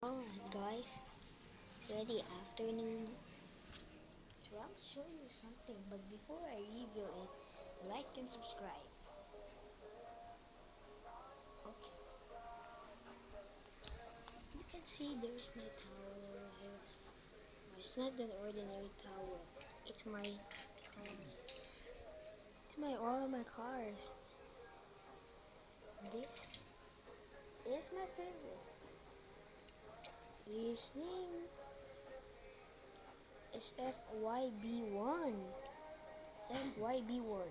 Alright guys, it's already afternoon, so I'm gonna show you something, but before I reveal it, like and subscribe. Okay, you can see there's my tower here, but it's not an ordinary tower, it's my cars. It's all of my cars. This is my favorite. His name is FYB1. FYB1.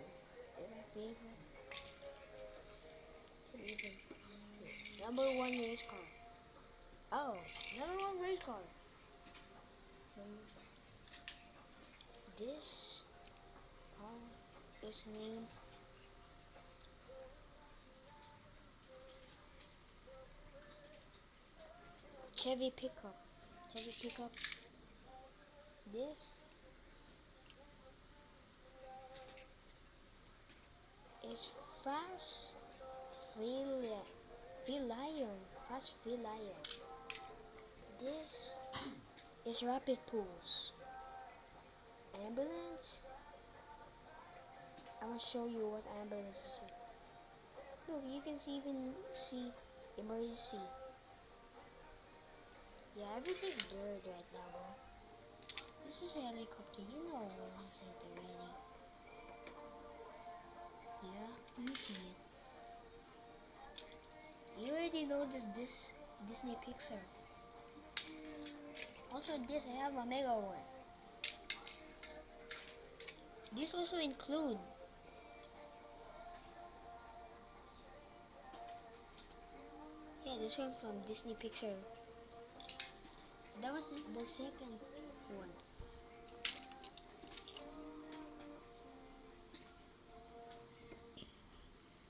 It's my favorite. Even number one race car. Oh, number one race car. This car is named Chevy Pickup. Chevy Pickup. This is Fast Felion. Fast Felion. This is Rapid Pools. Ambulance. I'm gonna show you what ambulance is. Look, you can even see emergency. Yeah, everything's blurred right now, bro. This is a helicopter. You know it's already. Yeah, you see it. You already know this Disney Pixar. Also, this I have a mega one. This also include this one from Disney Pixar. That was the second one.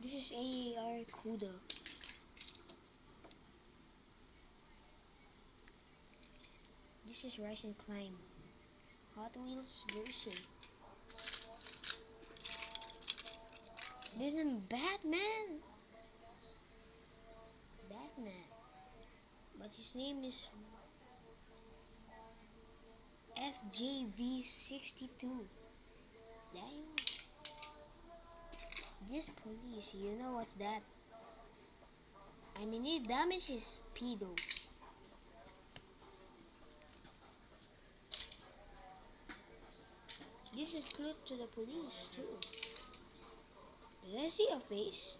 This is AAR Kuda. This is Rise and Climb. Hot Wheels version. This is Batman. Batman. But his name is FJV62. Damn. This police, you know what's that? I mean, it damages pedo. This is clue to the police too. Did I see a face?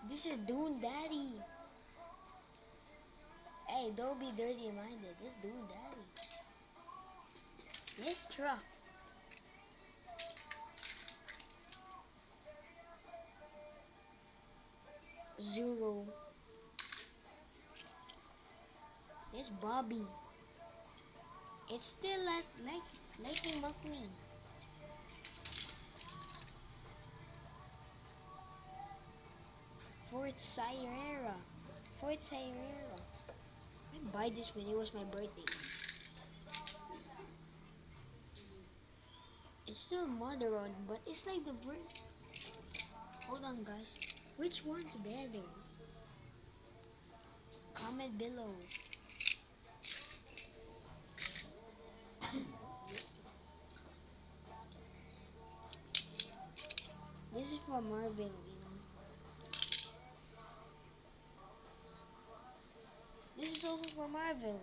This is Dune Daddy. Hey, don't be dirty minded. This Dune Daddy. This truck. Zero. This Bobby. It's still like Lightning McQueen. Fort Sierra. Fort Sierra. I buy this when it was my birthday. It's still modern, but it's like the Hold on, guys. Which one's better? Comment below. This is for Marvel, This is also for Marvel.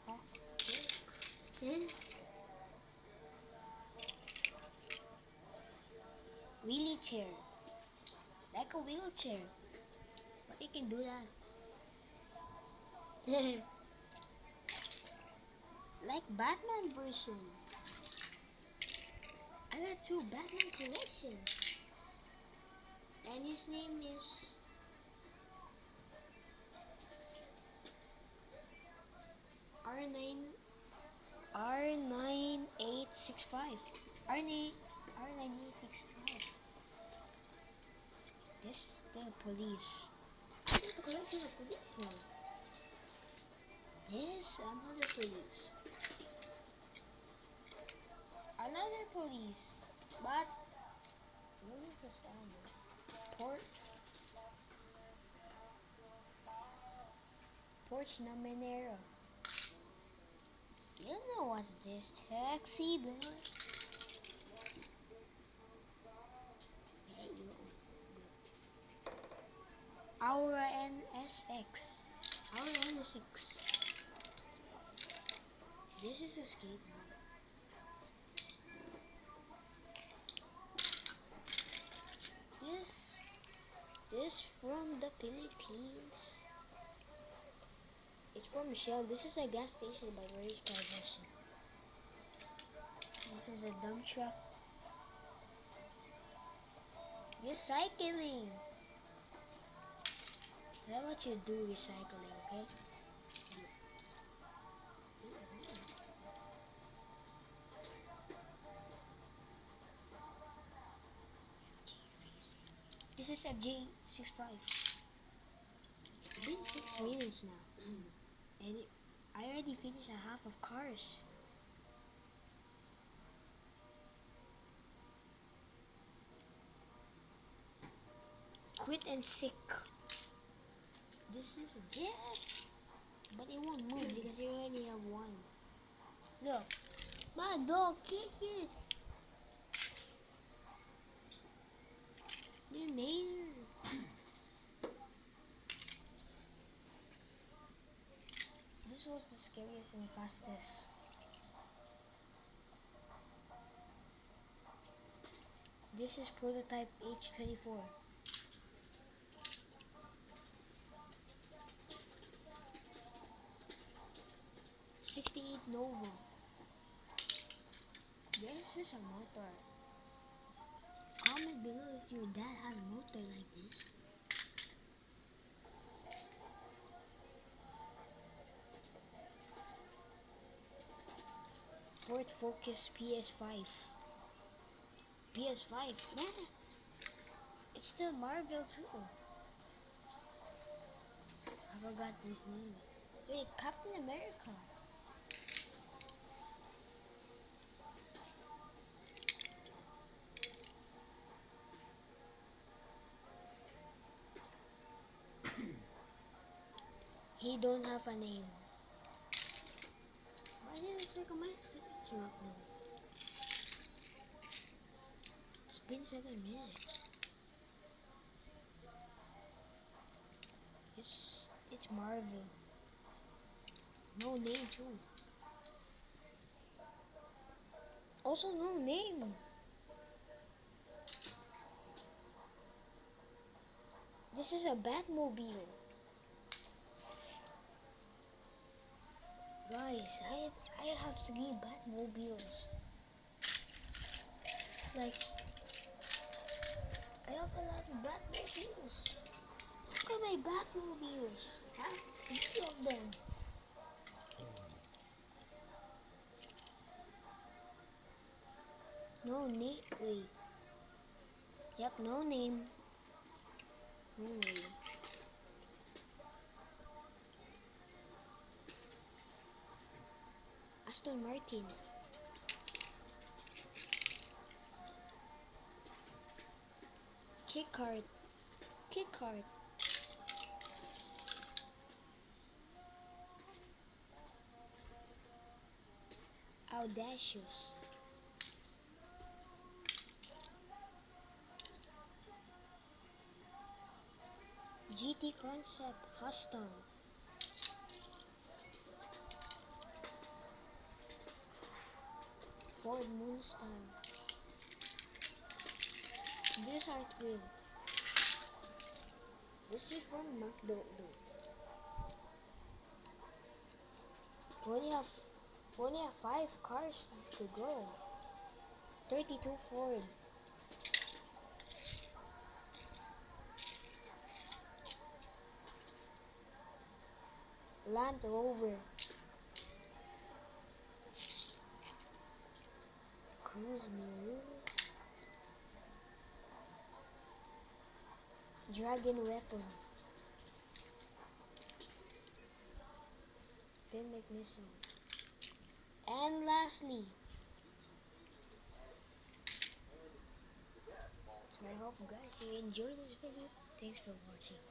Huh? Wheelie chair. Like a wheelchair. But you can do that. Like Batman version. I got two Batman collections. And his name is R9 R9865. R9865. This is the police. I got the collection of police now. This another police. Another police. But where is the sound? Port. Porch Numenera. You know what's this? Taxi bill. Yeah, you Aura NSX. Aura NSX. This is a skateboard. This from the Philippines. It's from Shell. This is a gas station by Race Car Version. This is a dump truck. Recycling. That's what you do, recycling, okay? This is FJ65. It's been 6 minutes now. And I already finished a half of cars. Quit and sick. This is a jet. But it won't move because you already have one. Look. My dog, kick it. You made her. This was the scariest and fastest. This is prototype H24. 68 Nova. This is a motor. Comment below if your dad has a motor like this. Ford Focus PS5. PS5, man. It's still Marvel too. I forgot this name. Wait, Captain America. He don't have a name. Why did it click on my picture up now? It's been 7 minutes. It's Marvel. No name too. Also no name. This is a Batmobile. Guys, I have 3 Batmobiles. Like, I have a lot of Batmobiles. Look at my Batmobiles. I have 3 of them. No name. Wait. Yep, no name. No name. Aston Martin. Kick cart. Kick cart. Audacious. GT Concept. Custom. Ford Moonstone. These are twins. This is from McDonald's. We only have 5 cars to go. 32 Ford. Land Rover. Cruise Mirrors. Dragon Weapon. Finmec Missile. And lastly, so I hope guys you enjoyed this video. Thanks for watching.